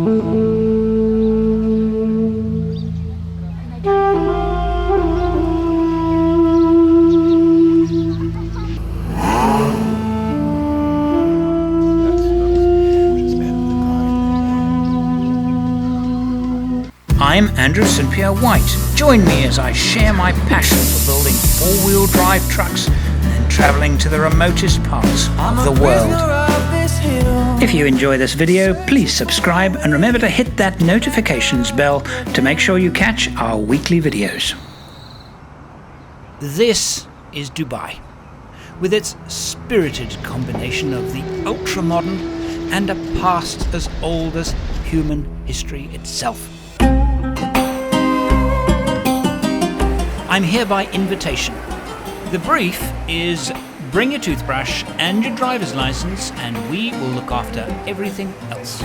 I'm St Pierre White. Join me as I share my passion for building four-wheel drive trucks and travelling to the remotest parts of the world. If you enjoy this video, please subscribe and remember to hit that notifications bell to make sure you catch our weekly videos. This is Dubai, with its spirited combination of the ultra-modern and a past as old as human history itself. I'm here by invitation. The brief is bring your toothbrush and your driver's license and we will look after everything else.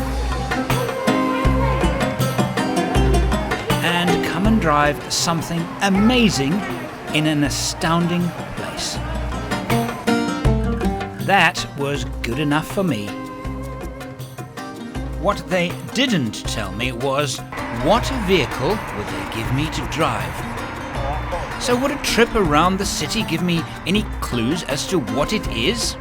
And come and drive something amazing in an astounding place. That was good enough for me. What they didn't tell me was what vehicle would they give me to drive. So would a trip around the city give me any clues as to what it is?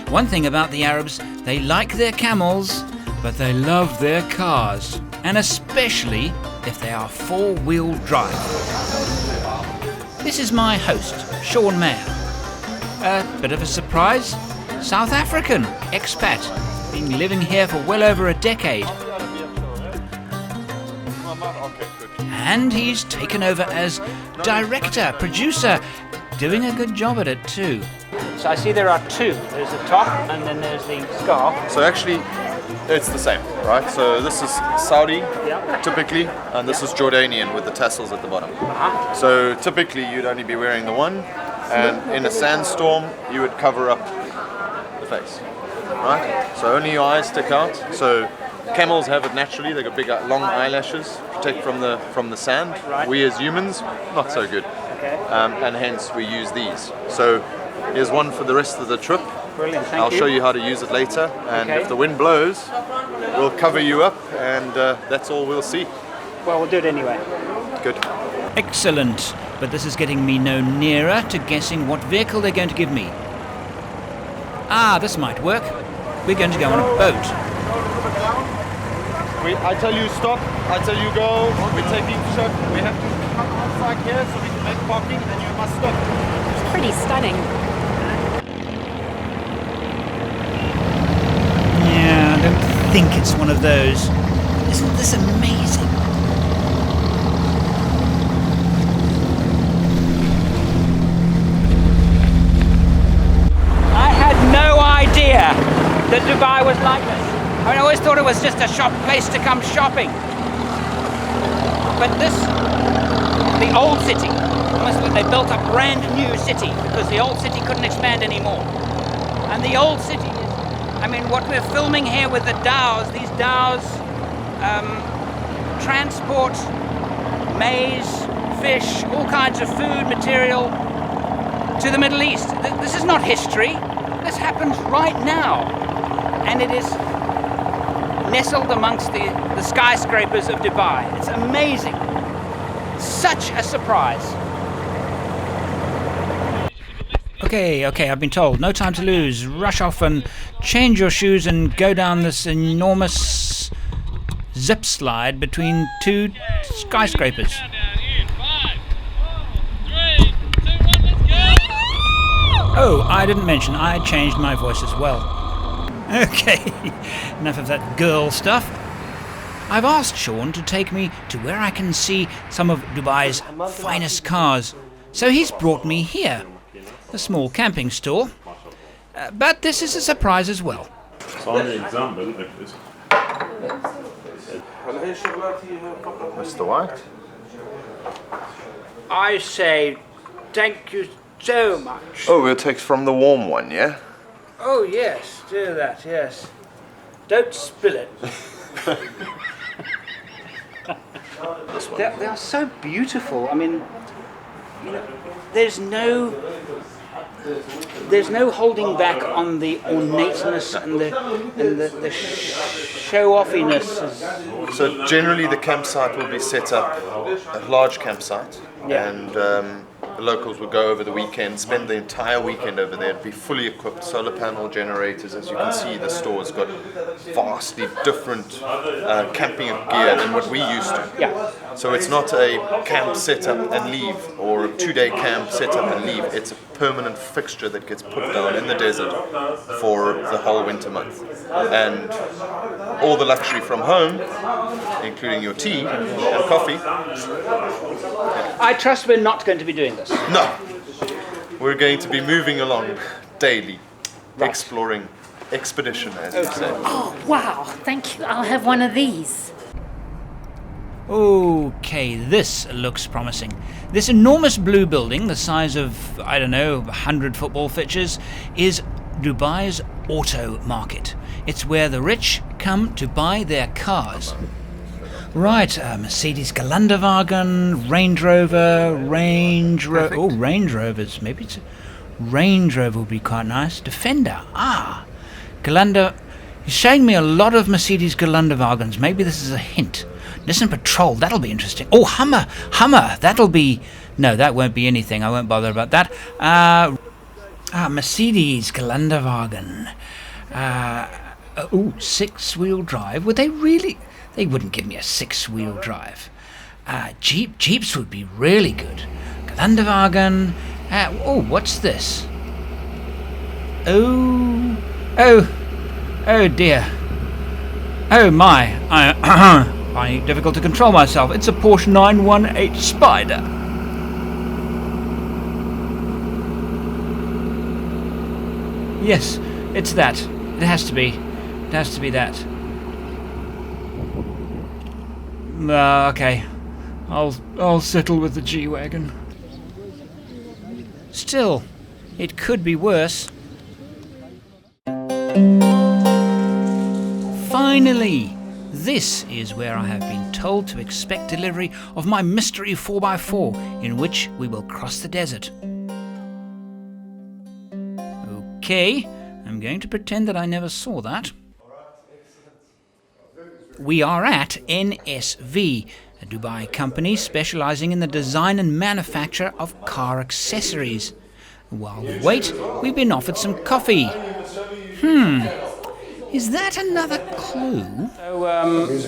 One thing about the Arabs, they like their camels, but they love their cars, and especially if they are four-wheel drive. This is my host, Sean Mayer. A bit of a surprise, South African, expat, been living here for well over a decade. And he's taken over as director, producer, doing a good job at it too. So I see there are two. There's the top and then there's the scarf. So actually, it's the same, right? So this is Saudi, typically, and this is Jordanian with the tassels at the bottom. So typically you'd only be wearing the one, and in a sandstorm you would cover up the face, right? So only your eyes stick out. So camels have it naturally. They've got big, long eyelashes, protect from the sand. Right. We as humans, not so good. Okay. And hence we use these. So here's one for the rest of the trip. Brilliant, thank you. I'll show you how to use it later. And if the wind blows, we'll cover you up, and that's all we'll see. Well, we'll do it anyway. Good. Excellent. But this is getting me no nearer to guessing what vehicle they're going to give me. Ah, this might work. We're going to go on a boat. I tell you stop, I tell you go, we're taking shot, we have to come outside here so we can make parking, and you must stop. It's pretty stunning. Yeah, I don't think it's one of those. Isn't this amazing? I had no idea that Dubai was like this. I mean, I always thought it was just a place to come shopping. But this, the old city, they built a brand new city because the old city couldn't expand anymore. And the old city is, I mean, what we're filming here with the dhows, these dhows transport maize, fish, all kinds of food material to the Middle East. This is not history. This happens right now. And it is nestled amongst the skyscrapers of Dubai. It's amazing. Such a surprise. Okay, I've been told. No time to lose. Rush off and change your shoes and go down this enormous zip slide between two skyscrapers. Oh, I didn't mention I changed my voice as well. Okay, enough of that girl stuff. I've asked Sean to take me to where I can see some of Dubai's finest cars. So he's brought me here, a small camping store. But this is a surprise as well. Mr. White? I say thank you so much. Oh, we'll take from the warm one, yeah? Oh yes, do that, yes. Don't spill it. This one. They are so beautiful. I mean, you know, there's no there's no holding back on the ornateness and the show-offiness. So generally the campsite will be set up, a large campsite, and the locals would go over the weekend, spend the entire weekend over there. It'd be fully equipped, solar panel generators. As you can see, the store's got vastly different camping gear than what we used to. Yeah. So it's not a camp set up and leave, or a 2-day camp set up and leave. It's a permanent fixture that gets put down in the desert for the whole winter month. And all the luxury from home, including your tea and coffee. I trust we're not going to be doing this. No, we're going to be moving along daily, exploring expedition, as you say. Oh, wow, thank you. I'll have one of these. Okay, this looks promising. This enormous blue building, the size of, I don't know, 100 football pitches, is Dubai's auto market. It's where the rich come to buy their cars. Right, Mercedes Geländewagen, Range Rover, Range Rovers. Maybe it's a Range Rover would be quite nice. Defender, Gelände. He's showing me a lot of Mercedes Geländewagens. Maybe this is a hint. Nissan Patrol, that'll be interesting. Oh, Hummer, that'll be... No, that won't be anything. I won't bother about that. Mercedes Geländewagen. 6-wheel drive. Would they really... They wouldn't give me a 6-wheel drive. Jeeps would be really good. Geländewagen. What's this? Oh dear. Oh my. Finding it difficult to control myself. It's a Porsche 918 Spider. Yes, it's that. It has to be. It has to be that. Okay. I'll settle with the G-Wagon. Still, it could be worse. Finally! This is where I have been told to expect delivery of my mystery 4x4, in which we will cross the desert. Okay, I'm going to pretend that I never saw that. We are at NSV, a Dubai company specializing in the design and manufacture of car accessories. While we wait, we've been offered some coffee. Is that another clue?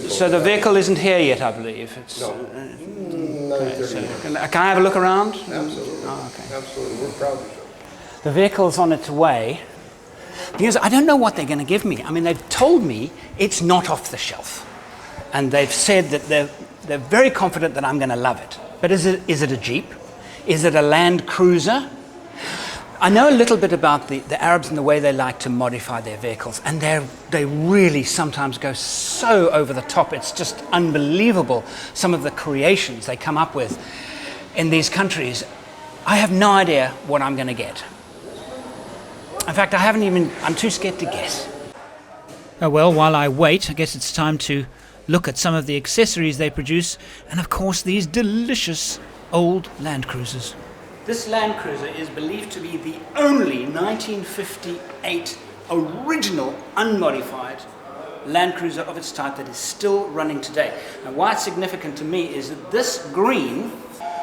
So the vehicle isn't here yet, I believe. It's, can I have a look around? Absolutely. Oh, okay. Absolutely. We're proud of you. The vehicle's on its way. Because I don't know what they're going to give me. I mean, they've told me it's not off the shelf. And they've said that they're very confident that I'm going to love it. But is it a Jeep? Is it a Land Cruiser? I know a little bit about the Arabs and the way they like to modify their vehicles, and they really sometimes go so over the top. It's just unbelievable, some of the creations they come up with in these countries. I have no idea what I'm going to get. In fact, I'm too scared to guess. Oh well, while I wait, I guess it's time to look at some of the accessories they produce, and of course these delicious old Land Cruisers. This Land Cruiser is believed to be the only 1958 original, unmodified Land Cruiser of its type that is still running today. And why it's significant to me is that this green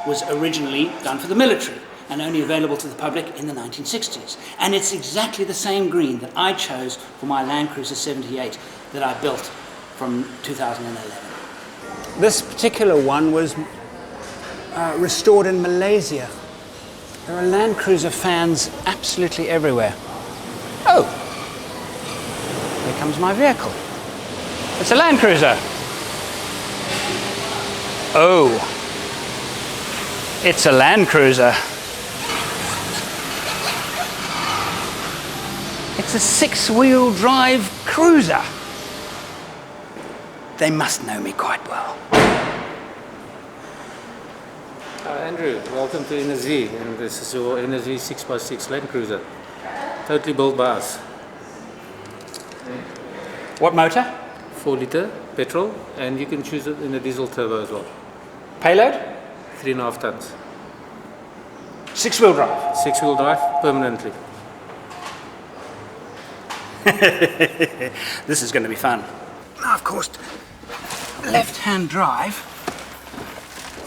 was originally done for the military and only available to the public in the 1960s. And it's exactly the same green that I chose for my Land Cruiser 78 that I built from 2011. This particular one was restored in Malaysia. There are Land Cruiser fans absolutely everywhere. Oh, here comes my vehicle. It's a Land Cruiser. Oh, it's a Land Cruiser. It's a 6-wheel drive cruiser. They must know me quite well. Andrew, welcome to NSV, and this is your NSV 6x6 Land Cruiser, totally built by us. What motor? 4-litre petrol, and you can choose it in a diesel turbo as well. Payload? 3.5 tons. Six-wheel drive. Six-wheel drive, permanently. This is going to be fun. Now, of course, left-hand drive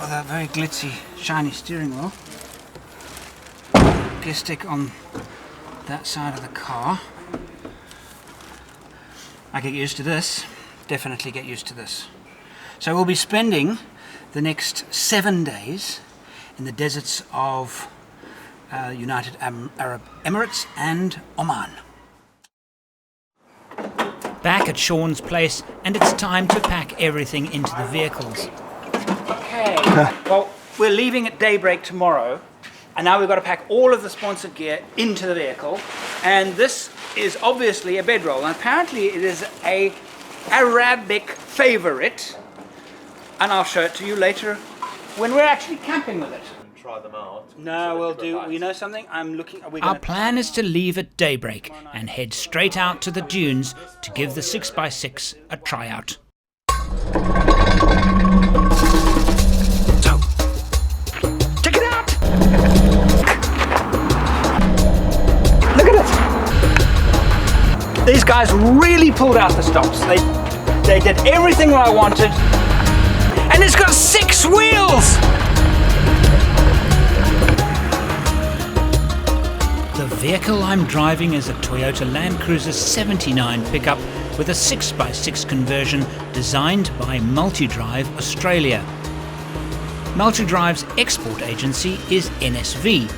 with a very glitzy, shiny steering wheel. Gear stick on that side of the car. I get used to this. Definitely get used to this. So we'll be spending the next 7 days in the deserts of United Arab Emirates and Oman. Back at Sean's place, and it's time to pack everything into the vehicles. Okay, well, we're leaving at daybreak tomorrow, and now we've got to pack all of the sponsored gear into the vehicle, and this is obviously a bedroll, and apparently it is a Arabic favorite, and I'll show it to you later when we're actually camping with it. Try them out. No, we'll do. You know something? Our plan is to leave at daybreak and head straight out to the dunes to give the 6x6 a tryout. So, check it out! Look at it! These guys really pulled out the stops. They did everything I wanted, and it's got 6 wheels! The vehicle I'm driving is a Toyota Land Cruiser 79 pickup with a 6x6 conversion designed by Multidrive Australia. Multidrive's export agency is NSV,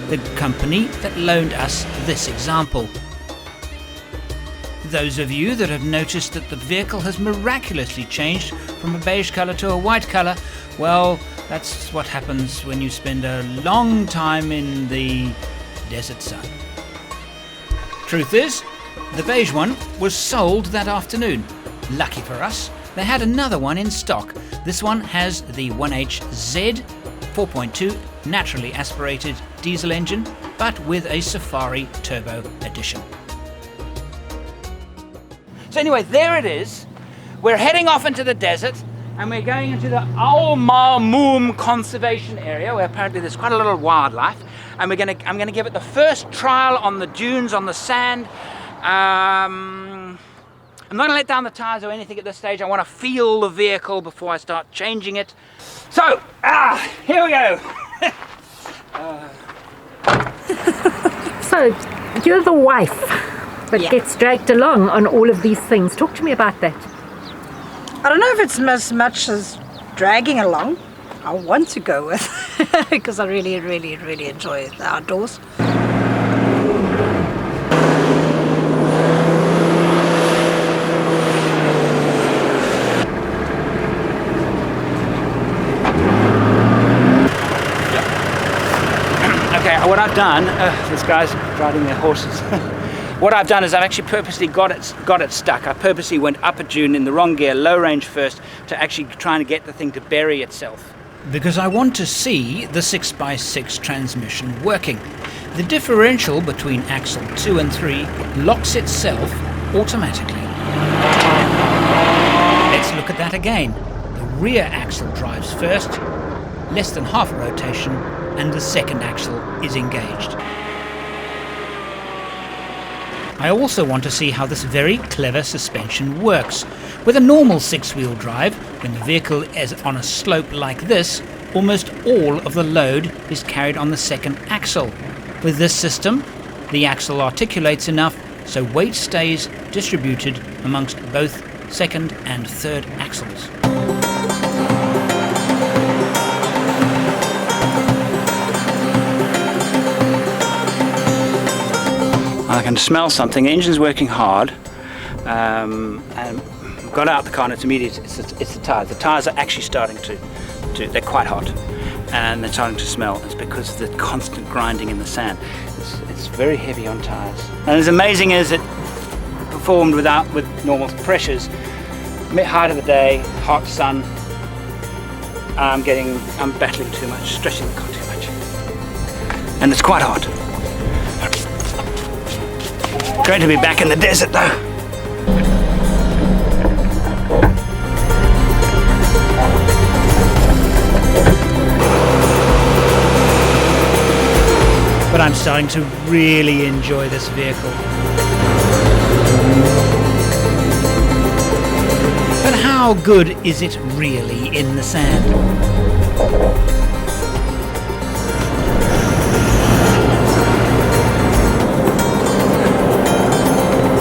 the company that loaned us this example. Those of you that have noticed that the vehicle has miraculously changed from a beige colour to a white colour, well, that's what happens when you spend a long time in the desert sun. Truth is, the beige one was sold that afternoon. Lucky for us, they had another one in stock. This one has the 1HZ 4.2 naturally aspirated diesel engine, but with a Safari Turbo edition. So anyway, there it is. We're heading off into the desert, and we're going into the Al Marmoom Conservation Area, where apparently there's quite a lot of wildlife. And I'm gonna give it the first trial on the dunes, on the sand. I'm not gonna let down the tires or anything at this stage. I want to feel the vehicle before I start changing it. So, here we go. So, you're the wife that gets dragged along on all of these things. Talk to me about that. I don't know if it's as much as dragging along. I want to go with because I really, really, really enjoy the outdoors. Okay, what I've done, this guy's riding their horses. What I've done is I've actually purposely got it stuck. I purposely went up a dune in the wrong gear, low range first, to actually try and get the thing to bury itself. Because I want to see the 6x6 transmission working. The differential between axle 2 and 3 locks itself automatically. Let's look at that again. The rear axle drives first, less than half a rotation, and the second axle is engaged. I also want to see how this very clever suspension works. With a normal 6-wheel drive, when the vehicle is on a slope like this, almost all of the load is carried on the second axle. With this system, the axle articulates enough so weight stays distributed amongst both second and third axles. I can smell something. The engine's working hard, and got out the car and it's immediate. It's the tires. The tires are actually starting to they're quite hot, and they're starting to smell. It's because of the constant grinding in the sand. It's very heavy on tires. And as amazing as it performed with normal pressures, height of the day, hot sun, I'm battling too much, stretching the car too much, and it's quite hot. Great to be back in the desert though. starting to really enjoy this vehicle. But how good is it really in the sand?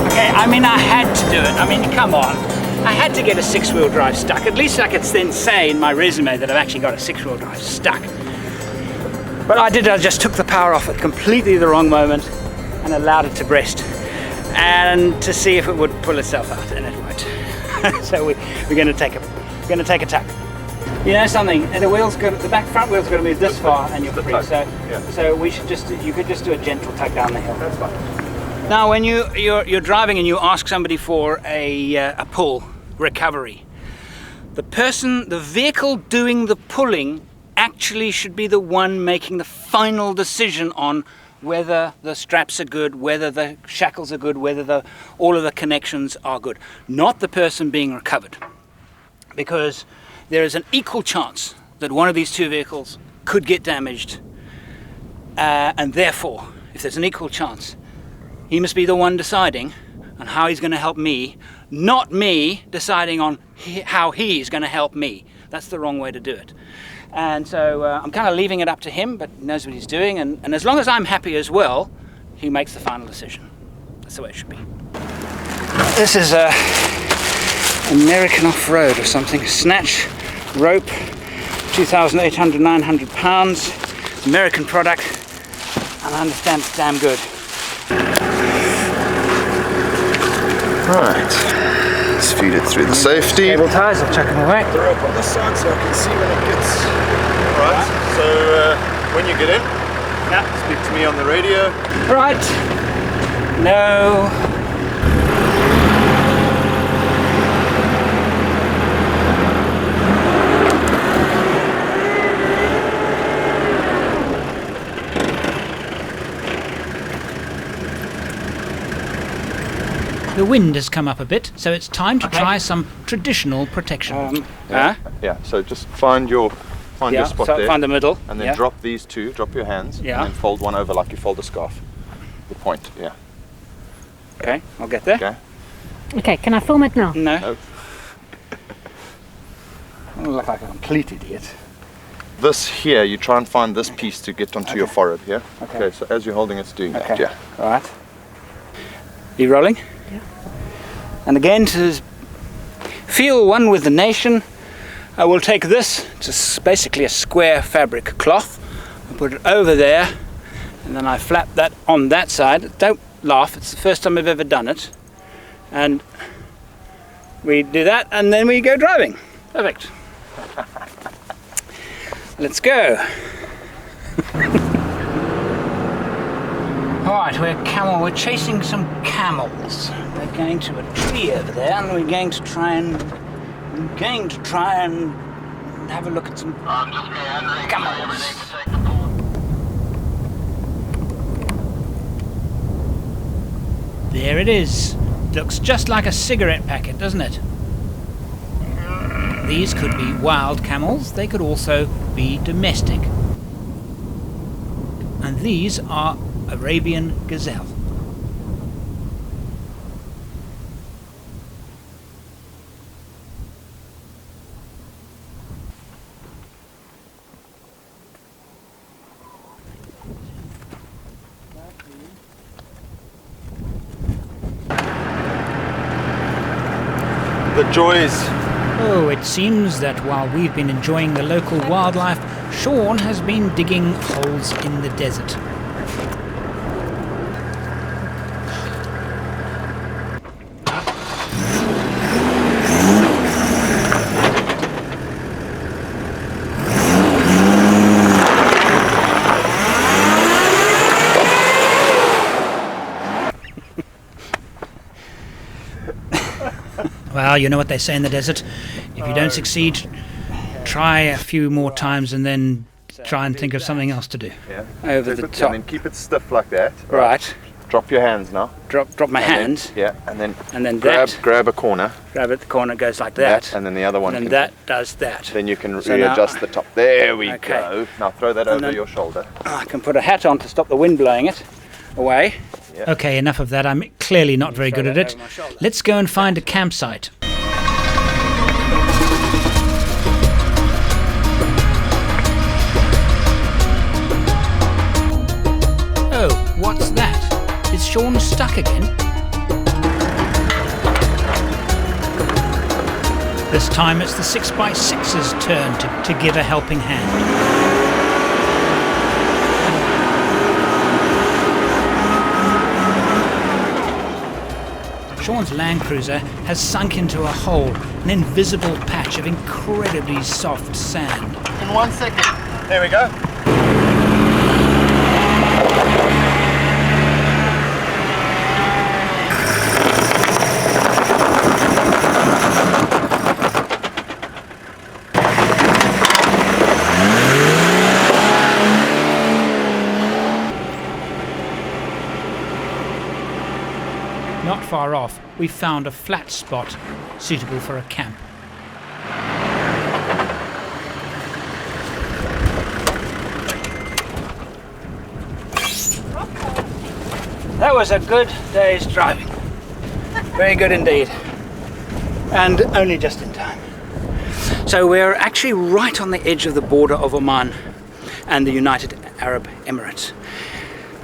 Okay, I mean, I had to do it. I mean, come on. I had to get a six-wheel drive stuck. At least I could then say in my resume that I've actually got a six-wheel drive stuck. But I just took the power off at completely the wrong moment and allowed it to breast, and to see if it would pull itself out, and it won't. So we're going to take a tug. You know something? The front wheel's going to move this far, and you're free. So we should you could just do a gentle tug down the hill. That's fine. Now, when you're driving and you ask somebody for a pull recovery, the vehicle doing the pulling actually should be the one making the final decision on whether the straps are good, whether the shackles are good, whether all of the connections are good, not the person being recovered. Because there is an equal chance that one of these two vehicles could get damaged, and therefore, if there's an equal chance, he must be the one deciding on how he's going to help me, not me deciding on how he's going to help me. That's the wrong way to do it. And so I'm kind of leaving it up to him, but he knows what he's doing, and as long as I'm happy as well, he makes the final decision. That's the way it should be. This is American off-road or something. Snatch rope, 2,800, 900 pounds, American product, and I understand it's damn good. Right, let's feed it through the safety. Cable ties, I'll chuck them away. The rope on this side so I can see when it gets. Right, so when you get in, speak to me on the radio. Right. No. The wind has come up a bit, so it's time to try some traditional protection. Yeah, so just find your spot there. Find the middle. And then drop these two, drop your hands, and then fold one over like you fold a scarf. The point, yeah. Okay, I'll get there. Okay. Okay, can I film it now? No. I look like a complete idiot. This here, you try and find this piece to get onto your forehead, yeah? Okay, so as you're holding it's doing that, yeah. All right. Are you rolling? Yeah. And again, to feel one with the nation, I will take this, it's basically a square fabric cloth, and put it over there, and then I flap that on that side. Don't laugh, it's the first time I've ever done it. And we do that, and then we go driving. Perfect. Let's go. Alright, we're chasing some camels. We're going to a tree over there, and we're going to try and have a look at some camels. There it is. Looks just like a cigarette packet, doesn't it? These could be wild camels, they could also be domestic. And these are Arabian gazelle. The joys. Oh, it seems that while we've been enjoying the local wildlife, Sean has been digging holes in the desert. Well, you know what they say in the desert. If you don't succeed, try a few more times and then try and think of something else to do. Yeah. Over the top. And then keep it stiff like that. Right. Drop your hands now. Drop my hands. Yeah, and then grab a corner. Grab at the corner, it goes like that. And then the other one. And then that does that. Then you can So readjust now- the top. There we Okay. go. Now throw that over then- your shoulder. I can put a hat on to stop the wind blowing it away. Okay, enough of that. I'm clearly not very good at it. Let's go and find a campsite. Oh, what's that? Is Sean stuck again? This time it's the 6x6's turn to give a helping hand. Sean's Land Cruiser has sunk into a hole, an invisible patch of incredibly soft sand. In 1 second. There we go. Not far off, we found a flat spot suitable for a camp. That was a good day's driving. Very good indeed. And only just in time. So we're actually right on the edge of the border of Oman and the United Arab Emirates.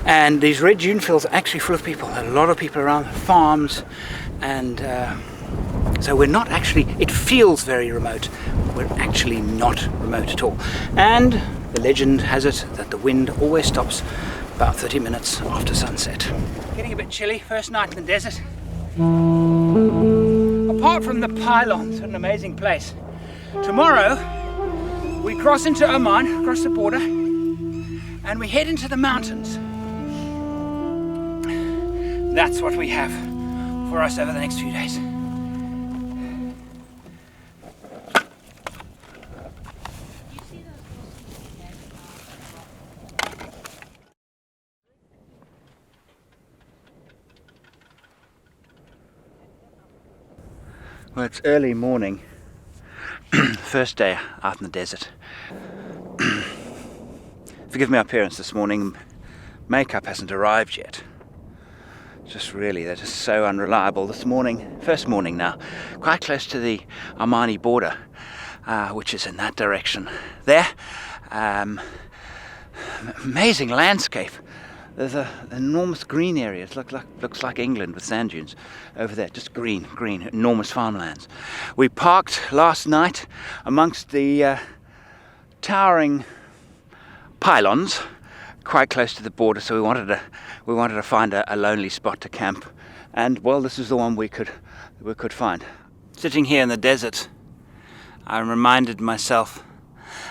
And these red dune fields are actually full of people. There are a lot of people around, farms, and so we're not actually, it feels very remote. We're actually not remote at all. And the legend has it that the wind always stops about 30 minutes after sunset. Getting a bit chilly, first night in the desert. Apart from the pylons, an amazing place. Tomorrow, we cross into Oman, across the border, and we head into the mountains. That's what we have for us over the next few days. Well, it's early morning, first day out in the desert. Forgive my appearance this morning, makeup hasn't arrived yet. Just really, they're just so unreliable. This morning, first morning now, quite close to the Omani border, which is in that direction. There, amazing landscape. There's an enormous green area. It looks like England with sand dunes over there. Just green, enormous farmlands. We parked last night amongst the towering pylons, quite close to the border. So we wanted to find a lonely spot to camp, and well, this is the one we could find. Sitting here in the desert, I reminded myself.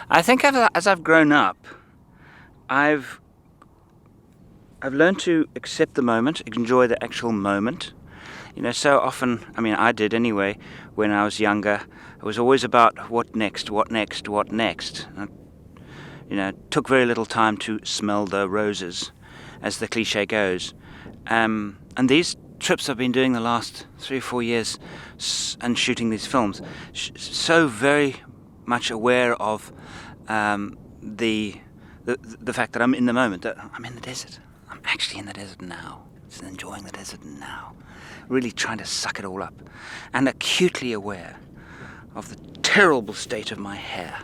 I think as I've grown up, I've learned to accept the moment, enjoy the actual moment. You know, so often, I mean, I did anyway, when I was younger, it was always about what next. You know, it took very little time to smell the roses, as the cliche goes. And these trips I've been doing the last 3 or 4 years and shooting these films, so very much aware of the fact that I'm in the moment, that I'm in the desert. I'm actually in the desert now. Just enjoying the desert now. Really trying to suck it all up. And acutely aware of the terrible state of my hair.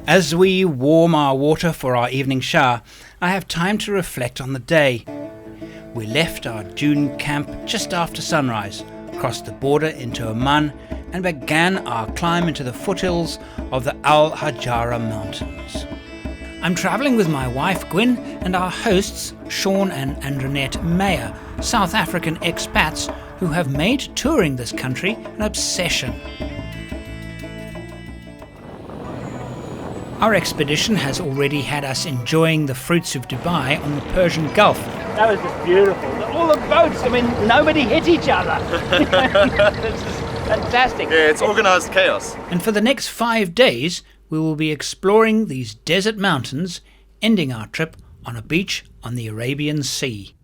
As we warm our water for our evening shower, I have time to reflect on the day. We left our dune camp just after sunrise, crossed the border into Oman, and began our climb into the foothills of the Al Hajara Mountains. I'm travelling with my wife Gwyn and our hosts Sean and Andronette Meyer, South African expats who have made touring this country an obsession. Our expedition has already had us enjoying the fruits of Dubai on the Persian Gulf. That was just beautiful. All the boats, I mean, nobody hit each other. This is fantastic. Yeah, it's organised chaos. And for the next 5 days, we will be exploring these desert mountains, ending our trip on a beach on the Arabian Sea.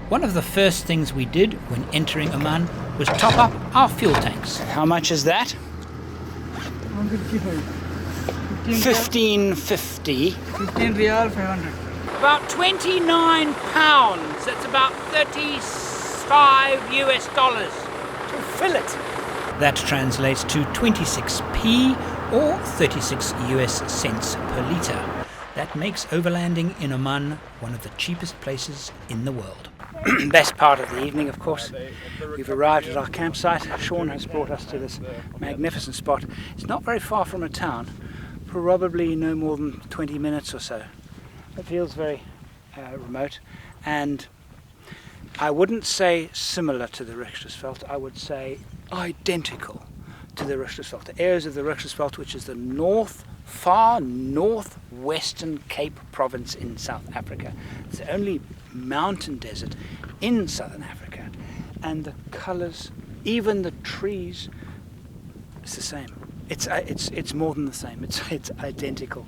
One of the first things we did when entering Oman was top up our fuel tanks. How much is that? 15.50. 15 riyal, 500. About 29 pounds. That's about 35 US dollars to fill it. That translates to 26p or 36 US cents per litre. That makes overlanding in Oman one of the cheapest places in the world. Best part of the evening, of course. We've arrived at our campsite. Sean has brought us to this magnificent spot. It's not very far from a town, probably no more than 20 minutes or so. It feels very remote, and I wouldn't say similar to the Richtersveld, I would say identical to the Richtersveld. The areas of the Richtersveld, which is the far northwestern Cape province in South Africa. It's the only mountain desert in southern Africa, and the colours, even the trees, it's the same. It's more than the same. It's identical,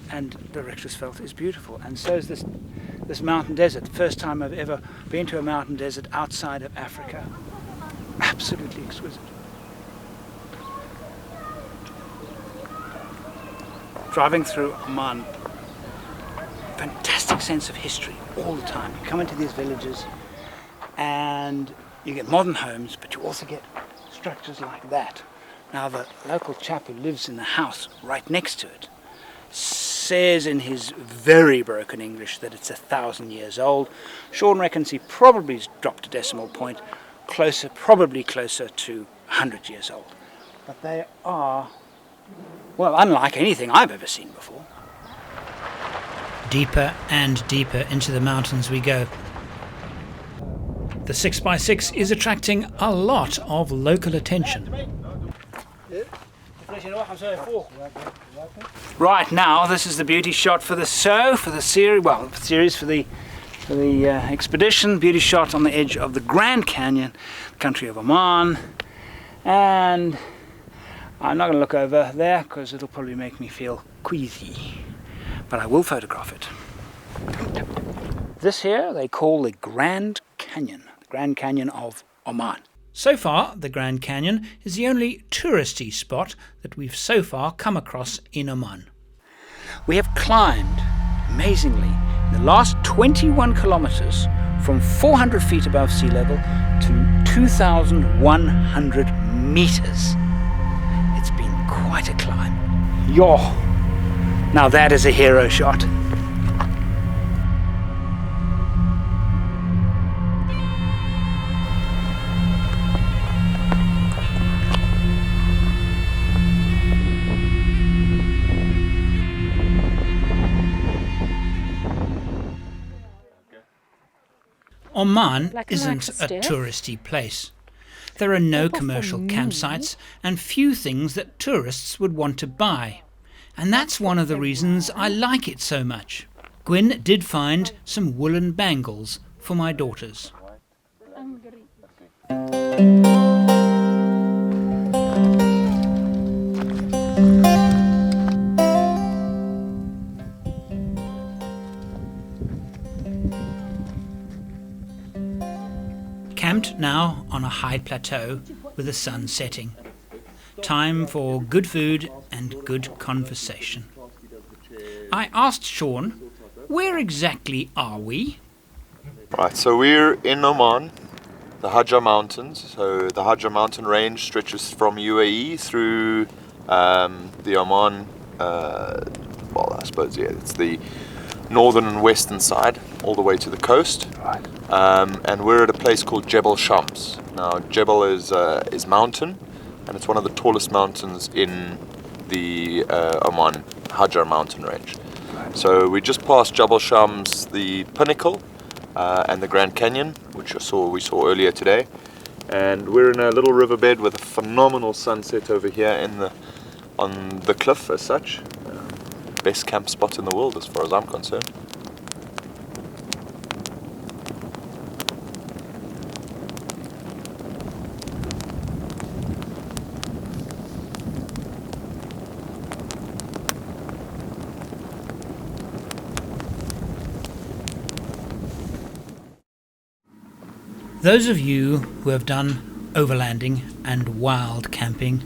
and the Richtersveld is beautiful, and so is this mountain desert. First time I've ever been to a mountain desert outside of Africa. Absolutely exquisite. Driving through Oman, fantastic sense of history all the time. You come into these villages and you get modern homes, but you also get structures like that. Now the local chap who lives in the house right next to it says in his very broken English that it's 1,000 years old. Sean reckons he probably dropped a decimal point, probably closer to 100 years old. But they are, well, unlike anything I've ever seen before. Deeper and deeper into the mountains we go. The 6x6 is attracting a lot of local attention. Right now, this is the beauty shot for the expedition. Beauty shot on the edge of the Grand Canyon, country of Oman, and I'm not going to look over there because it'll probably make me feel queasy, but I will photograph it. This here they call the Grand Canyon of Oman. So far, the Grand Canyon is the only touristy spot that we've so far come across in Oman. We have climbed, amazingly, in the last 21 kilometers from 400 feet above sea level to 2,100 meters. It's been quite a climb. Yo! Now that is a hero shot. Oman isn't a touristy place. There are no commercial campsites and few things that tourists would want to buy. And that's one of the reasons I like it so much. Gwyn did find some woolen bangles for my daughters. Camped now on a high plateau with the sun setting. Time for good food and good conversation. I asked Sean, where exactly are we? Right, so we're in Oman, the Hajar Mountains. So the Hajar mountain range stretches from UAE through the Oman, well, I suppose, yeah, it's the northern and western side, all the way to the coast. Right. And we're at a place called Jebel Shams. Now, Jebel is mountain, and it's one of the tallest mountains in the Oman Hajar mountain range. Right. So we just passed Jebel Shams, the pinnacle, and the Grand Canyon, which we saw earlier today. And we're in a little riverbed with a phenomenal sunset over here on the cliff as such. Best camp spot in the world as far as I'm concerned. Those of you who have done overlanding and wild camping,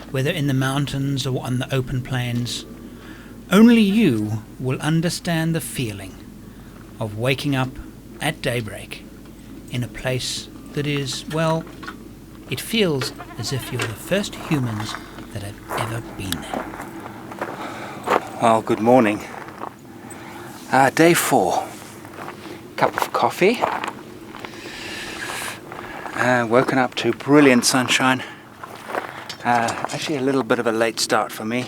whether in the mountains or on the open plains, only you will understand the feeling of waking up at daybreak in a place that is, well, it feels as if you're the first humans that have ever been there. Well, good morning. Day 4. Cup of coffee. Woken up to brilliant sunshine. Actually a little bit of a late start for me.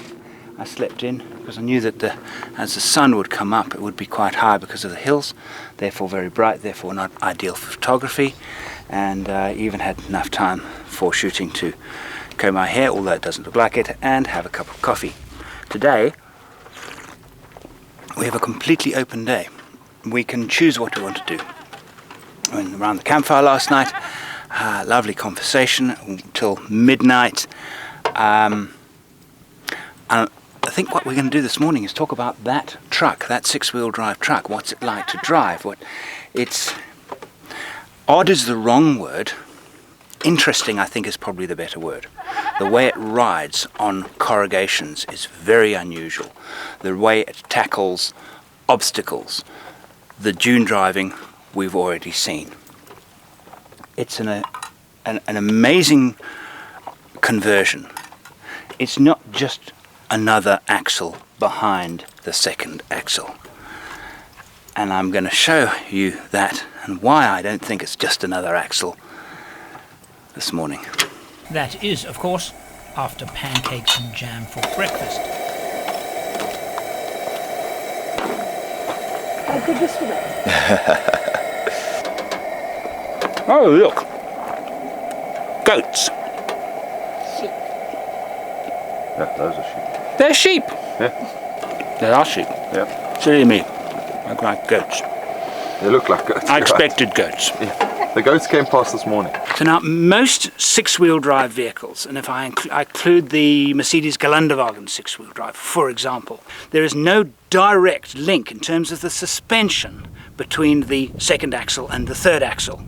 I slept in because I knew that as the sun would come up it would be quite high because of the hills, therefore very bright, therefore not ideal for photography, and even had enough time for shooting to comb my hair, although it doesn't look like it, and have a cup of coffee. Today we have a completely open day. We can choose what we want to do. I went around the campfire last night, lovely conversation until midnight. And I think what we're going to do this morning is talk about that truck, that 6-wheel drive truck. What's it like to drive? Odd is the wrong word. Interesting, I think, is probably the better word. The way it rides on corrugations is very unusual. The way it tackles obstacles, the dune driving we've already seen. It's an amazing conversion. It's not just another axle behind the second axle. And I'm going to show you that and why I don't think it's just another axle this morning. That is, of course, after pancakes and jam for breakfast. How good this for that? Oh, look. Goats. Sheep. Yeah, those are sheep. They're sheep. Yeah. They are sheep. Yeah. Silly me. I look like goats. They look like goats. I expected goats. Yeah. The goats came past this morning. So now, most 6-wheel drive vehicles, and if I include the Mercedes Geländewagen 6-wheel drive, for example, there is no direct link in terms of the suspension between the second axle and the third axle.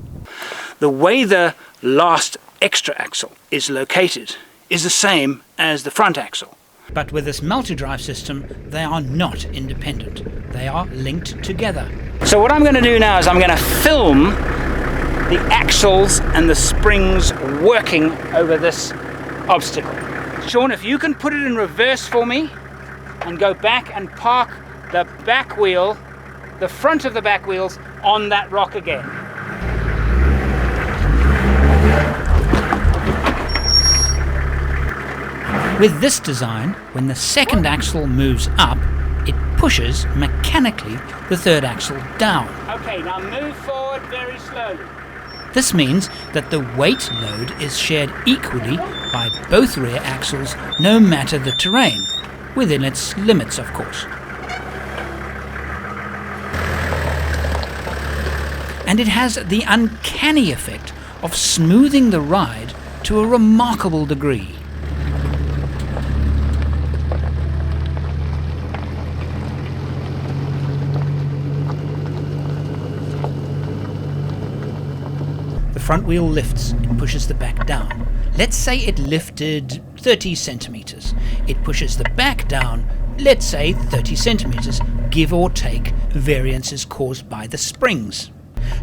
The way the last extra axle is located is the same as the front axle. But with this multi-drive system, they are not independent. They are linked together. So what I'm going to do now is I'm going to film the axles and the springs working over this obstacle. Sean, if you can put it in reverse for me and go back and park the back wheel, the front of the back wheels on that rock again. With this design, when the second axle moves up, it pushes mechanically the third axle down. Okay, now move forward very slowly. This means that the weight load is shared equally by both rear axles, no matter the terrain, within its limits, of course. And it has the uncanny effect of smoothing the ride to a remarkable degree. The front wheel lifts, it pushes the back down. Let's say it lifted 30 centimeters. It pushes the back down, let's say 30 centimeters, give or take variances caused by the springs.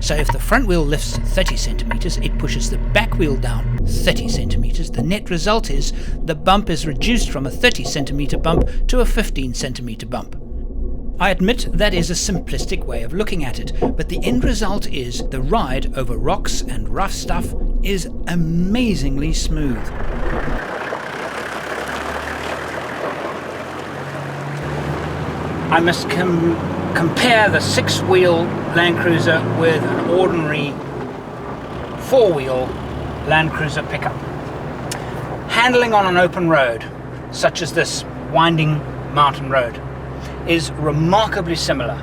So if the front wheel lifts 30 centimeters, it pushes the back wheel down 30 centimeters. The net result is the bump is reduced from a 30 centimeter bump to a 15 centimeter bump. I admit that is a simplistic way of looking at it, but the end result is the ride over rocks and rough stuff is amazingly smooth. I must compare the 6-wheel Land Cruiser with an ordinary 4-wheel Land Cruiser pickup. Handling on an open road, such as this winding mountain road, is remarkably similar.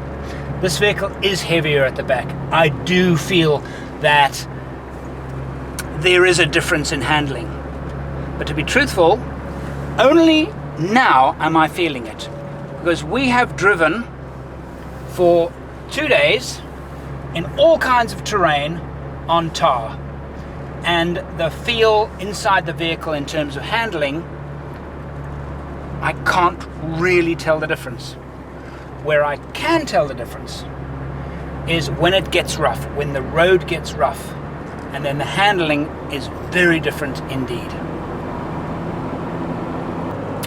This vehicle is heavier at the back. I do feel that there is a difference in handling. But to be truthful, only now am I feeling it. Because we have driven for 2 days in all kinds of terrain on tar, and the feel inside the vehicle in terms of handling, I can't really tell the difference. Where I can tell the difference is when it gets rough, when the road gets rough, and then the handling is very different indeed.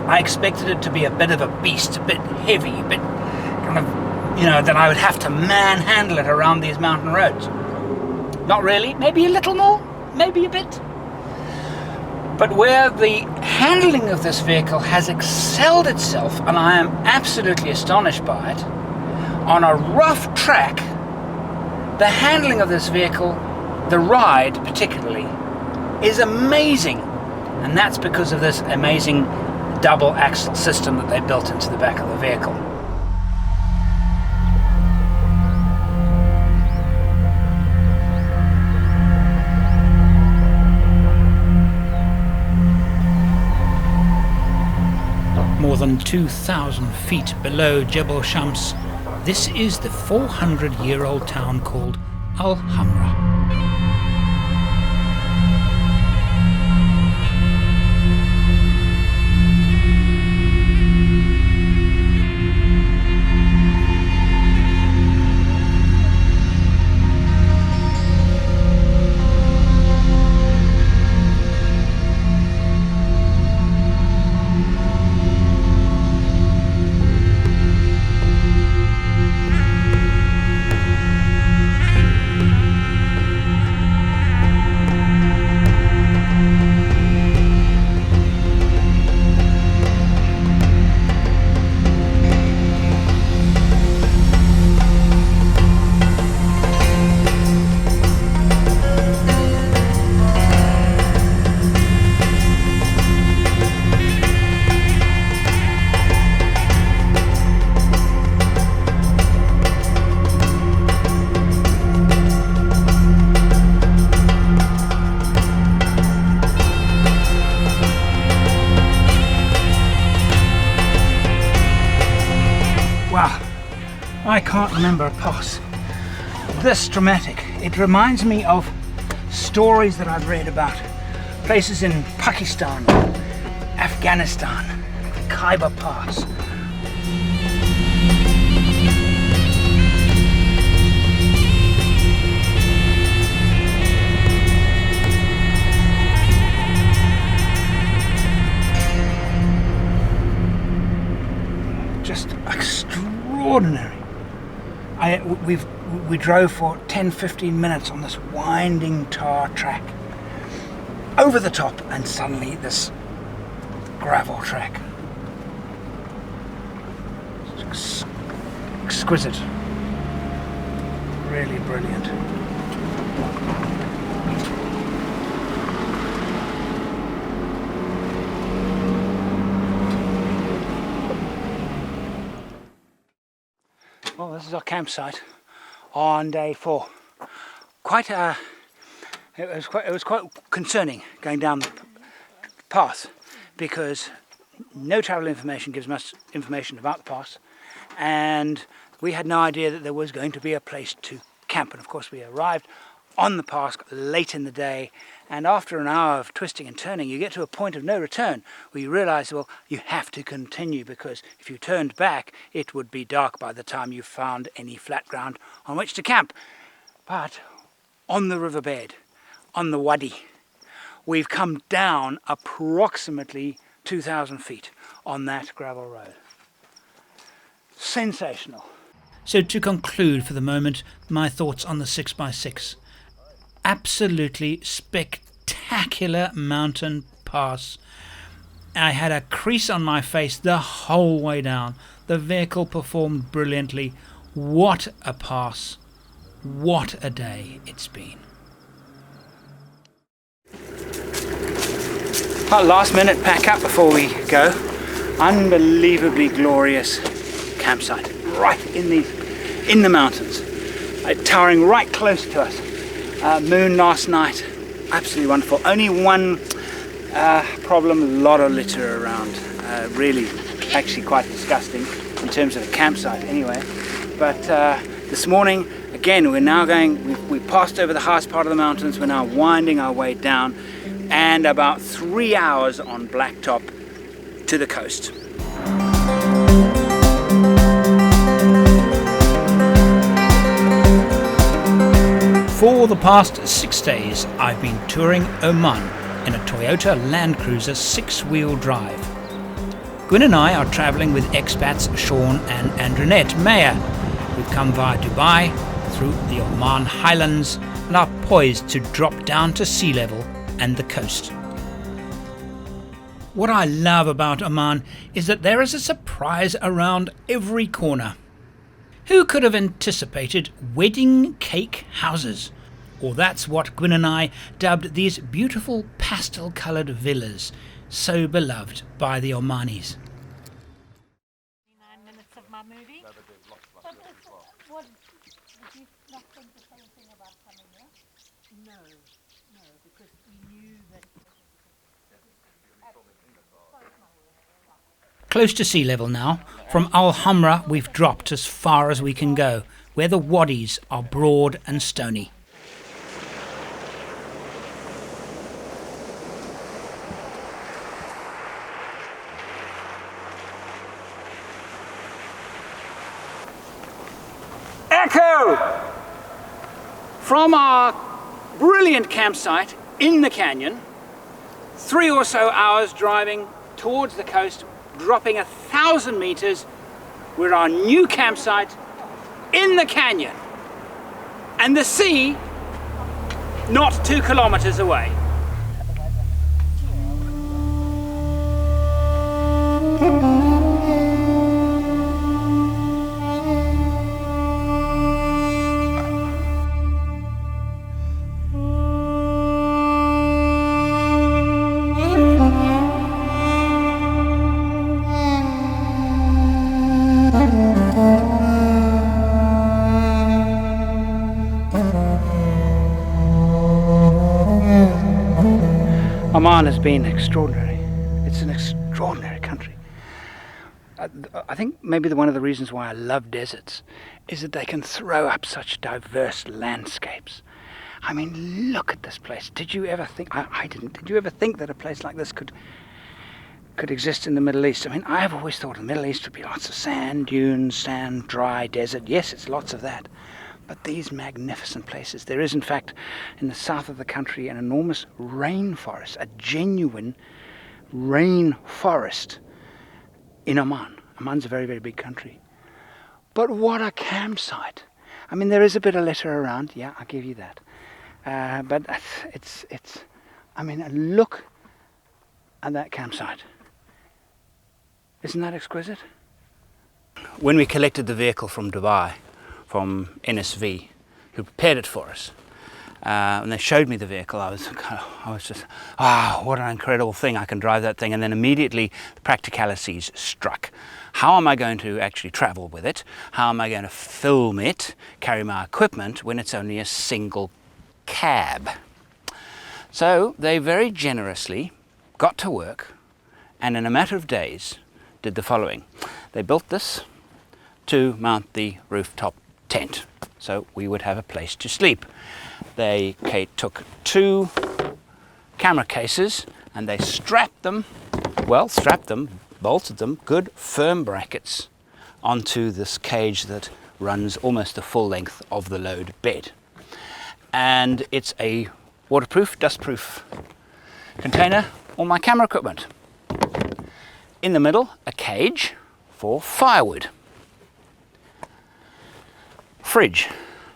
I expected it to be a bit of a beast, a bit heavy, a bit kind of, you know, that I would have to manhandle it around these mountain roads. Not really, maybe a little more, maybe a bit. But where the handling of this vehicle has excelled itself, and I am absolutely astonished by it, on a rough track, the handling of this vehicle, the ride particularly, is amazing. And that's because of this amazing double axle system that they built into the back of the vehicle. More than 2,000 feet below Jebel Shams, this is the 400-year-old town called Al-Hamra. I can't remember a pass this dramatic. It reminds me of stories that I've read about places in Pakistan, Afghanistan, the Khyber Pass. Just extraordinary. We drove for 10-15 minutes on this winding tar track over the top, and suddenly this gravel track. It's exquisite, really brilliant. Well, this is our campsite on day 4. It was quite concerning going down the path, because no travel information gives much information about the pass, and we had no idea that there was going to be a place to camp. And of course we arrived on the pass late in the day, and after an hour of twisting and turning you get to a point of no return where you realize, well, you have to continue, because if you turned back it would be dark by the time you found any flat ground on which to camp. But on the riverbed, on the wadi, we've come down approximately 2,000 feet on that gravel road. Sensational. So to conclude for the moment, my thoughts on the 6x6. Absolutely spectacular mountain pass. I had a crease on my face the whole way down. The vehicle performed brilliantly. What a pass. What a day it's been. Our last minute pack up before we go. Unbelievably glorious campsite right in the mountains, towering right close to us. Moon last night, absolutely wonderful. Only one problem, a lot of litter around. Really, actually quite disgusting in terms of the campsite anyway. But This morning, again, we're now going, we passed over the highest part of the mountains, we're now winding our way down, and about 3 hours on blacktop to the coast. For the past 6 days, I've been touring Oman in a Toyota Land Cruiser 6-wheel drive. Gwyn and I are travelling with expats Sean and Andrinette Mayer. We've come via Dubai, through the Oman highlands, and are poised to drop down to sea level and the coast. What I love about Oman is that there is a surprise around every corner. Who could have anticipated wedding cake houses? Or that's what Gwyn and I dubbed these beautiful pastel-coloured villas, so beloved by the Omanis. 9 minutes of my movie. What, did you not think the same thing about coming here? No, because we knew that. Close to sea level now. From Al Hamra we've dropped as far as we can go, where the wadis are broad and stony. Echo! From our brilliant campsite in the canyon, 3 or so hours driving towards the coast, dropping 1,000 meters, we're our new campsite in the canyon. And the sea, not 2 kilometers away. Oman has been extraordinary. It's an extraordinary country. I think maybe one of the reasons why I love deserts is that they can throw up such diverse landscapes. I mean, look at this place. Did you ever think, I didn't, did you ever think that a place like this could exist in the Middle East? I mean, I've always thought the Middle East would be lots of sand, dunes, sand, dry desert. Yes, it's lots of that. But these magnificent places, there is in fact in the south of the country an enormous rainforest, a genuine rainforest in Oman. Oman's a very, very big country. But what a campsite. I mean, there is a bit of litter around, yeah, I'll give you that. But it's, I mean, look at that campsite. Isn't that exquisite? When we collected the vehicle from Dubai, from NSV, who prepared it for us, and they showed me the vehicle, I was just, what an incredible thing, I can drive that thing. And then immediately the practicalities struck. How am I going to actually travel with it? How am I going to film it, carry my equipment, when it's only a single cab? So they very generously got to work, and in a matter of days did the following. They built this to mount the rooftop tent, so we would have a place to sleep. They took 2 camera cases and they strapped them, bolted them, good firm brackets onto this cage that runs almost the full length of the load bed. And it's a waterproof, dustproof container, all my camera equipment. In the middle, a cage for firewood. Fridge.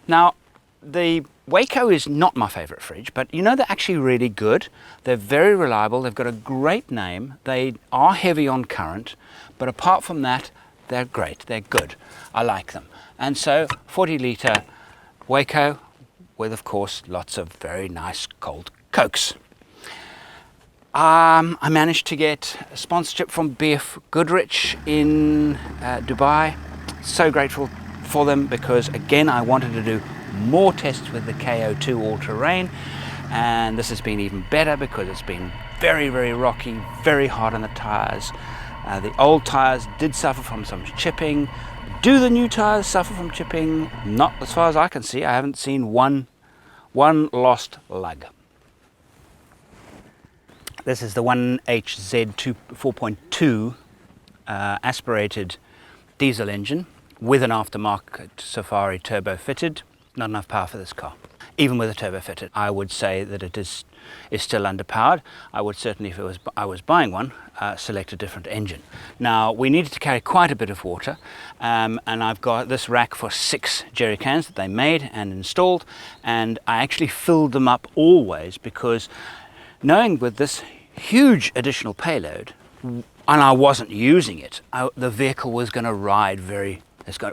Now, the Waco is not my favorite fridge, but you know, they're actually really good. They're very reliable. They've got a great name. They are heavy on current, but apart from that, they're great. They're good. I like them. And so 40-litre Waco with, of course, lots of very nice cold Cokes. I managed to get a sponsorship from BF Goodrich in Dubai. So grateful for them, because again I wanted to do more tests with the KO2 all-terrain, and this has been even better because it's been very, very rocky, very hard on the tyres. The old tyres did suffer from some chipping. The Do the new tyres suffer from chipping? Not as far as I can see. I haven't seen one lost lug. This is the 1HZ 4.2 aspirated diesel engine with an aftermarket Safari turbo fitted. Not enough power for this car. Even with a turbo fitted, I would say that it is still underpowered. I would certainly, if I was buying one, select a different engine. Now, we needed to carry quite a bit of water, and I've got this rack for 6 jerry cans that they made and installed, and I actually filled them up always because knowing with this huge additional payload, and I wasn't using it, the vehicle was going to ride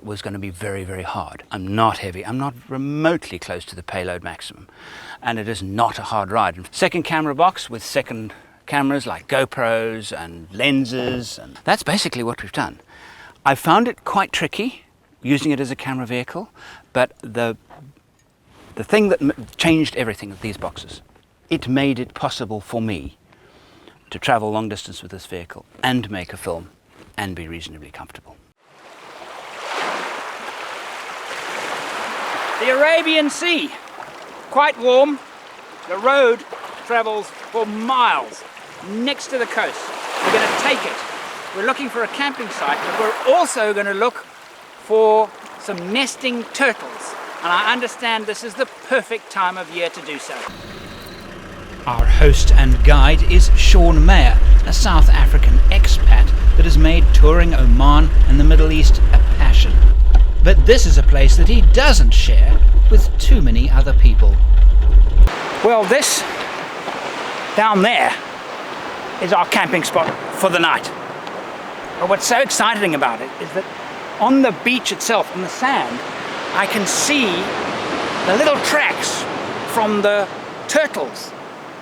was going to be very, very hard. I'm not heavy. I'm not remotely close to the payload maximum. And it is not a hard ride. Second camera box with second cameras like GoPros and lenses. And that's basically what we've done. I found it quite tricky using it as a camera vehicle, but the thing that changed everything with these boxes, it made it possible for me to travel long distance with this vehicle and make a film and be reasonably comfortable. The Arabian Sea, quite warm. The road travels for miles next to the coast. We're going to take it. We're looking for a camping site, but we're also going to look for some nesting turtles. And I understand this is the perfect time of year to do so. Our host and guide is Sean Mayer, a South African expat that has made touring Oman and the Middle East a passion. But this is a place that he doesn't share with too many other people. Well, this down there is our camping spot for the night. But what's so exciting about it is that on the beach itself, on the sand, I can see the little tracks from the turtles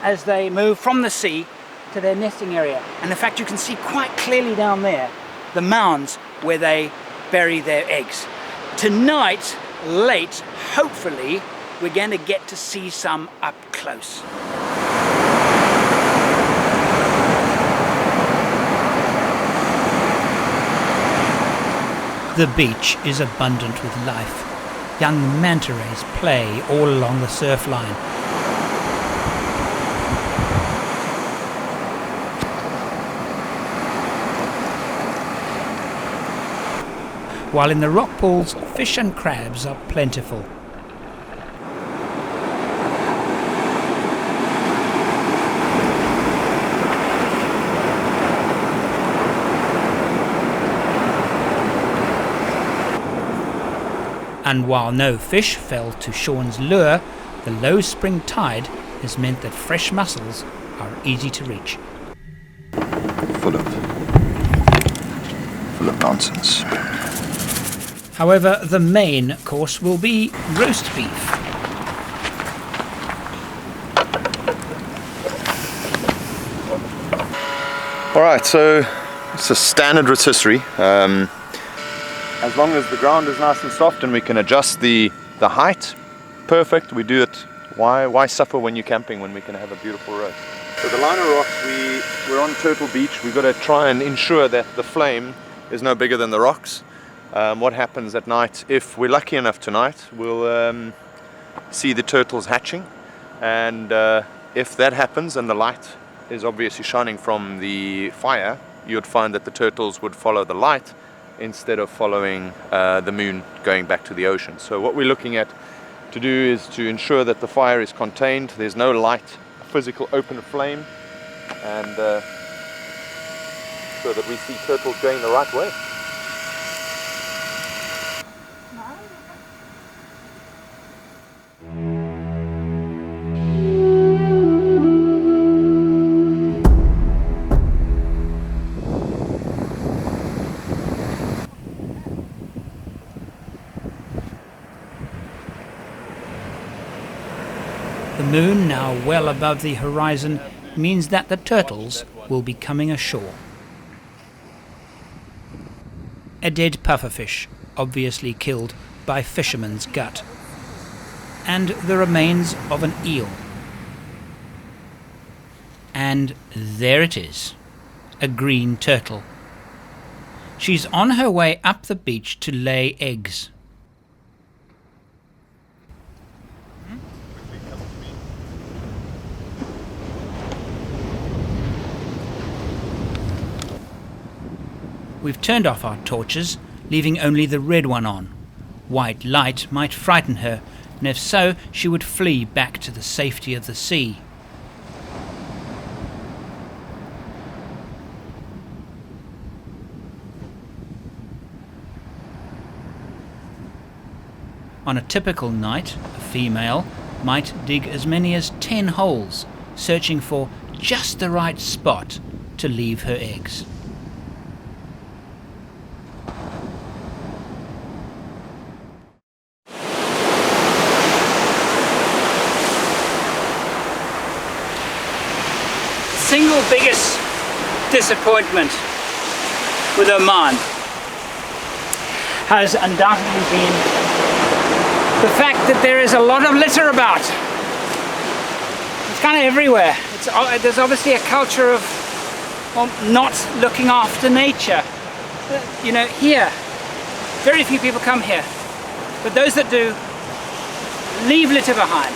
as they move from the sea to their nesting area. And in fact, you can see quite clearly down there the mounds where they bury their eggs. Tonight, late, hopefully, we're going to get to see some up close. The beach is abundant with life. Young manta rays play all along the surf line. While in the rock pools, fish and crabs are plentiful. And while no fish fell to Sean's lure, the low spring tide has meant that fresh mussels are easy to reach. Full of nonsense. However, the main course will be roast beef. Alright, so it's a standard rotisserie. As long as the ground is nice and soft and we can adjust the height, perfect. We do it. Why suffer when you're camping when we can have a beautiful roast? So the line of rocks, we're on Turtle Beach. We've got to try and ensure that the flame is no bigger than the rocks. What happens at night, if we're lucky enough tonight, we'll see the turtles hatching. And if that happens and the light is obviously shining from the fire, you would find that the turtles would follow the light instead of following the moon going back to the ocean. So what we're looking at to do is to ensure that the fire is contained, there's no light, physical open flame, and so that we see turtles going the right way. The moon, now well above the horizon, means that the turtles will be coming ashore. A dead pufferfish, obviously killed by fisherman's gut. And the remains of an eel. And there it is, a green turtle. She's on her way up the beach to lay eggs. We've turned off our torches, leaving only the red one on. White light might frighten her, and if so, she would flee back to the safety of the sea. On a typical night, a female might dig as many as 10 holes, searching for just the right spot to leave her eggs. Single biggest disappointment with Oman has undoubtedly been the fact that there is a lot of litter about. It's kind of everywhere. There's obviously a culture of not looking after nature. You know, here, very few people come here, but those that do leave litter behind.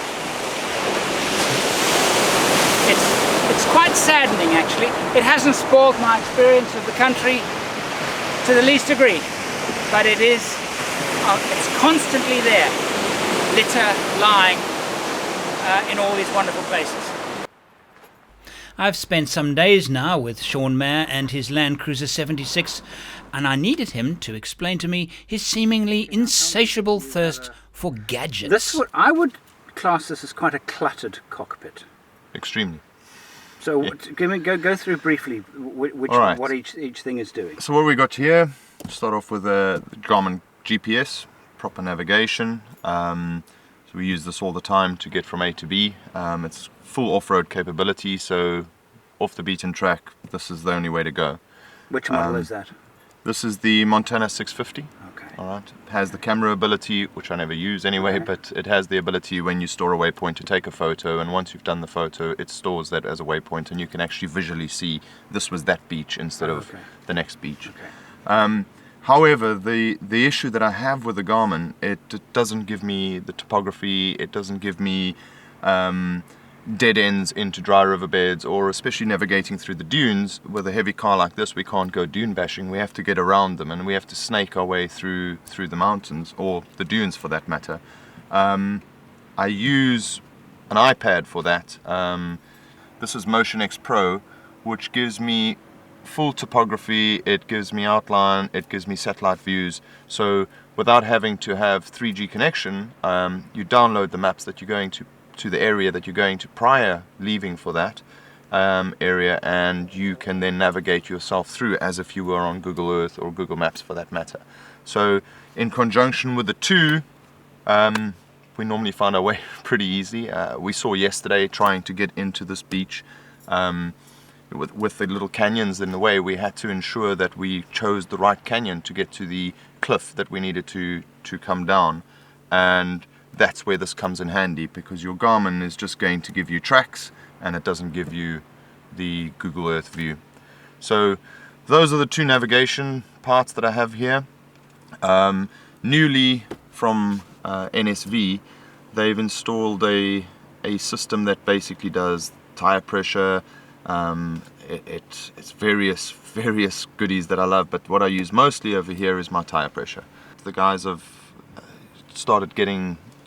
It's quite saddening, actually. It hasn't spoiled my experience of the country to the least degree, but it's constantly there, litter lying in all these wonderful places. I've spent some days now with Sean Mayer and his Land Cruiser 76, and I needed him to explain to me his seemingly insatiable thirst for gadgets. I would class this as quite a cluttered cockpit. Extremely. So go through briefly what each thing is doing. So what we got here, start off with the Garmin GPS, proper navigation. So we use this all the time to get from A to B. It's full off-road capability, so off the beaten track, this is the only way to go. Which model is that? This is the Montana 650. Okay. All right. It has the camera ability, which I never use anyway, but it has the ability when you store a waypoint to take a photo, and once you've done the photo, it stores that as a waypoint, and you can actually visually see this was that beach instead of the next beach. Okay. However, the issue that I have with the Garmin, it doesn't give me the topography, it doesn't give me dead ends into dry riverbeds, or especially navigating through the dunes. With a heavy car like this, we can't go dune bashing, we have to get around them, and we have to snake our way through the mountains, or the dunes for that matter. I use an iPad for that. This is Motion X Pro, which gives me full topography, it gives me outline, it gives me satellite views, so without having to have 3G connection, you download the maps that you're going to the area that you're going to prior leaving for that area, and you can then navigate yourself through as if you were on Google Earth or Google Maps for that matter. So in conjunction with the two, we normally find our way pretty easy. We saw yesterday trying to get into this beach with the little canyons in the way, we had to ensure that we chose the right canyon to get to the cliff that we needed to come down, and that's where this comes in handy, because your Garmin is just going to give you tracks and it doesn't give you the Google Earth view. So those are the two navigation parts that I have here. Newly from NSV, they've installed a system that basically does tire pressure. It's various goodies that I love, but what I use mostly over here is my tire pressure. The guys have started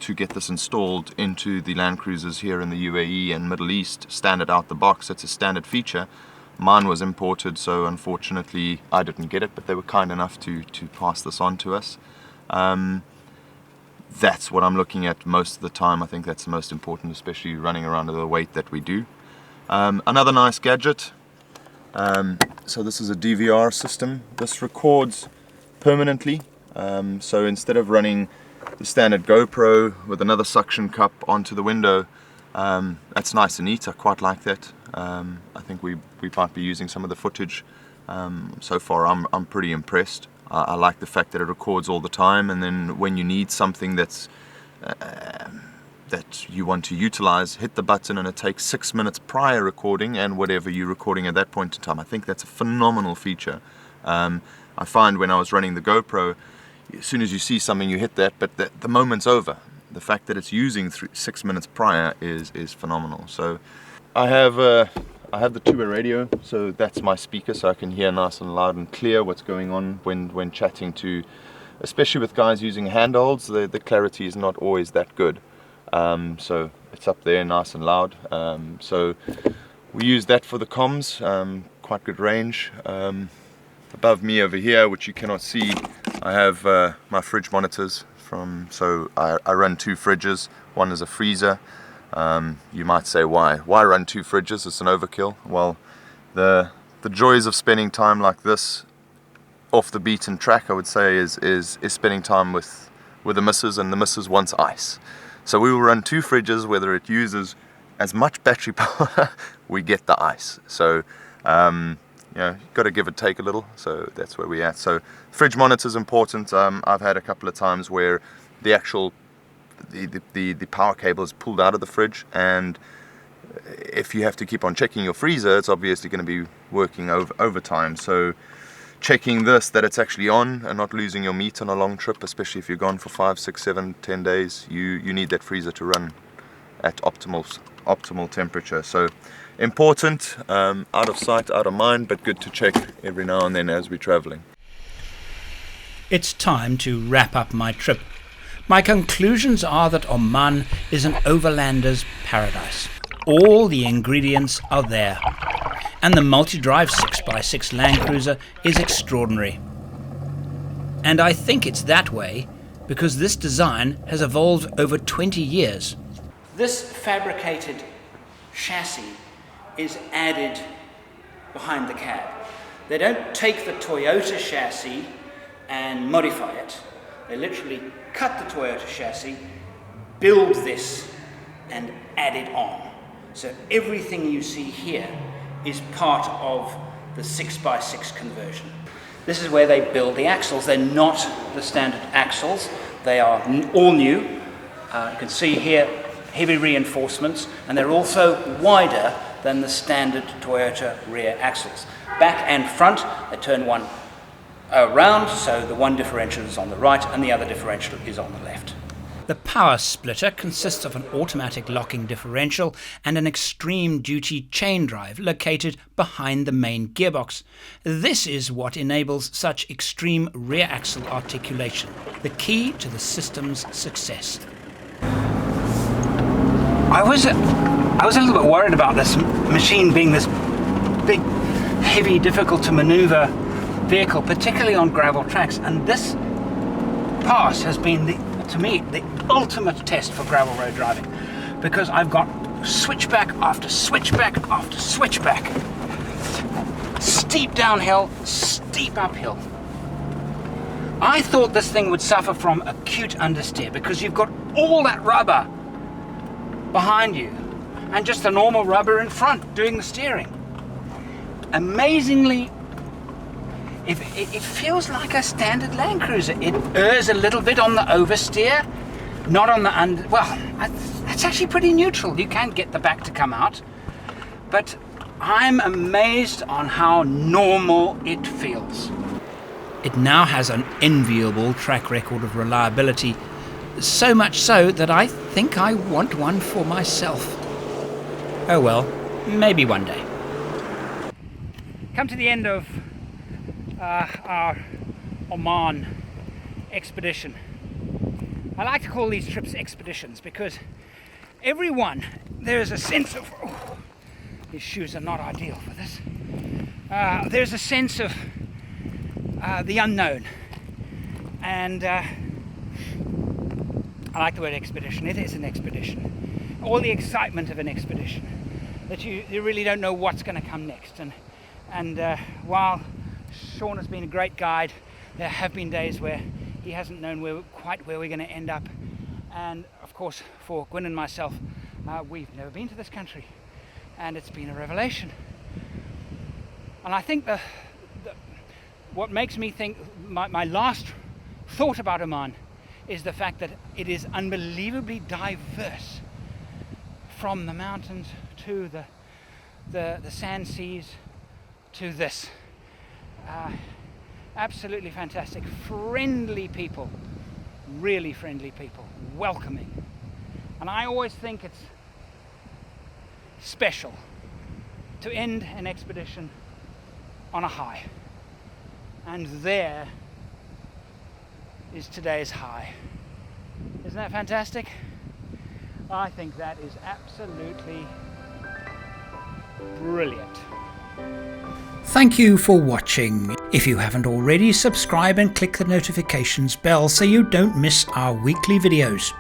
to get this installed into the Land Cruisers here in the UAE and Middle East, standard out the box. It's a standard feature. Mine was imported, so unfortunately I didn't get it, but they were kind enough to pass this on to us. That's what I'm looking at most of the time. I think that's the most important, especially running around at the weight that we do. Another nice gadget, so this is a DVR system. This records permanently, so instead of running the standard GoPro with another suction cup onto the window, that's nice and neat. I quite like that. I think we might be using some of the footage. So far I'm pretty impressed. I like the fact that it records all the time, and then when you need something that you want to utilize, hit the button and it takes 6 minutes prior recording and whatever you're recording at that point in time. I think that's a phenomenal feature. I find when I was running the GoPro, as soon as you see something, you hit that, but the moment's over. The fact that it's using 6 minutes prior is phenomenal. So I have the two-way radio, so that's my speaker, so I can hear nice and loud and clear what's going on when chatting to, especially with guys using handholds. The clarity is not always that good. So it's up there nice and loud. So we use that for the comms, quite good range. Above me over here, which you cannot see, I have my fridge monitors so I run 2 fridges. One is a freezer. You might say, why run 2 fridges? It's an overkill. Well, the joys of spending time like this off the beaten track, I would say, is spending time with the missus, and the missus wants ice. So we will run 2 fridges, whether it uses as much battery power, we get the ice. So you know, you've got to give it take a little, so that's where we're at. So fridge monitor is important. I've had a couple of times where the actual the power cable is pulled out of the fridge, and if you have to keep on checking your freezer, it's obviously going to be working overtime. So checking that it's actually on and not losing your meat on a long trip, especially if you're gone for 5, 6, 7, 10 days, you need that freezer to run at optimal temperature. So important, out of sight, out of mind, but good to check every now and then as we're traveling. It's time to wrap up my trip. My conclusions are that Oman is an overlander's paradise. All the ingredients are there. And the multi-drive 6x6 Land Cruiser is extraordinary. And I think it's that way because this design has evolved over 20 years. This fabricated chassis is added behind the cab. They don't take the Toyota chassis and modify it. They literally cut the Toyota chassis, build this, and add it on. So everything you see here is part of the 6x6 conversion. This is where they build the axles. They're not the standard axles. They are all new. You can see here heavy reinforcements, and they're also wider than the standard Toyota rear axles. Back and front, they turn one around, so the one differential is on the right and the other differential is on the left. The power splitter consists of an automatic locking differential and an extreme duty chain drive located behind the main gearbox. This is what enables such extreme rear axle articulation, the key to the system's success. I was a little bit worried about this machine being this big, heavy, difficult to maneuver vehicle, particularly on gravel tracks, and this pass has been, to me, the ultimate test for gravel road driving, because I've got switchback after switchback after switchback, steep downhill, steep uphill. I thought this thing would suffer from acute understeer because you've got all that rubber behind you and just the normal rubber in front doing the steering. Amazingly, it feels like a standard Land Cruiser. It errs a little bit on the oversteer, not on the under. Well, it's actually pretty neutral. You can get the back to come out, but I'm amazed on how normal it feels. It now has an enviable track record of reliability, so much so that I think I want one for myself. Oh well, maybe one day. Come to the end of our Oman expedition. I like to call these trips expeditions because every one there's a sense of, oh, these shoes are not ideal for this. There's a sense of the unknown, and I like the word expedition. It is an expedition. All the excitement of an expedition, that you really don't know what's going to come next. And while Sean has been a great guide, there have been days where he hasn't known quite where we're going to end up. And of course, for Gwyn and myself, we've never been to this country, and it's been a revelation. And I think what makes me think, my last thought about Oman is the fact that it is unbelievably diverse, from the mountains to the sand seas to this. Absolutely fantastic. Friendly people. Really friendly people. Welcoming. And I always think it's special to end an expedition on a high. And there is today's high. Isn't that fantastic? I think that is absolutely brilliant. Thank you for watching. If you haven't already, subscribe and click the notifications bell so you don't miss our weekly videos.